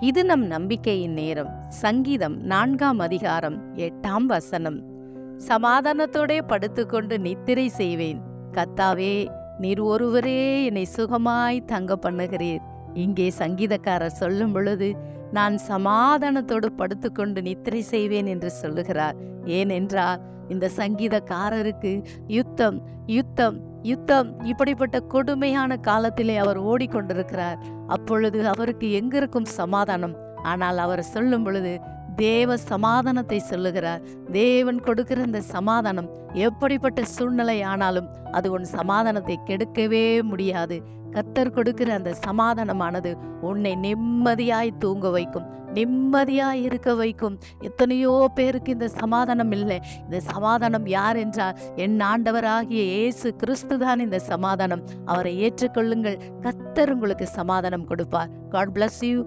இது நம் நம்பிக்கையின் நேரம். சங்கீதம் 4ஆம் அதிகாரம் 8ஆம் வசனம். சமாதானத்தோடே படுத்துக்கொண்டு நித்திரை செய்வேன். கர்த்தாவே, நீர் ஒருவரே என்னை சுகமாய் தங்க பண்ணுகிறீர். இங்கே சங்கீதக்காரர் சொல்லும் பொழுது, நான் சமாதானத்தோடு படுத்துக்கொண்டு நித்திரை செய்வேன் என்று சொல்லுகிறார். ஏனென்றால் இந்த சங்கீதக்காரருக்கு யுத்தம் யுத்தம் யுத்தம் இப்படிப்பட்ட கொடுமையான காலத்திலே அவர் ஓடிக்கொண்டிருக்கிறார். அப்பொழுது அவருக்கு எங்கிருக்கும் சமாதானம்? ஆனால் அவர் சொல்லும் பொழுது தேவ சமாதானத்தை சொல்லுகிறார். தேவன் கொடுக்கிற இந்த சமாதானம் எப்படிப்பட்ட சூழ்நிலை ஆனாலும் அது உன் சமாதானத்தை கெடுக்கவே முடியாது. கர்த்தர் கொடுக்கிற அந்த சமாதானமானது உன்னை நிம்மதியாய் தூங்க வைக்கும், நிம்மதியாய் இருக்க வைக்கும். எத்தனையோ பேருக்கு இந்த சமாதானம் இல்லை. இந்த சமாதானம் யார் என்றால் என் ஆண்டவராகிய இயேசு கிறிஸ்து தான் இந்த சமாதானம். அவரை ஏற்றுக்கொள்ளுங்கள். கர்த்தர் உங்களுக்கு சமாதானம் கொடுப்பார். God bless you.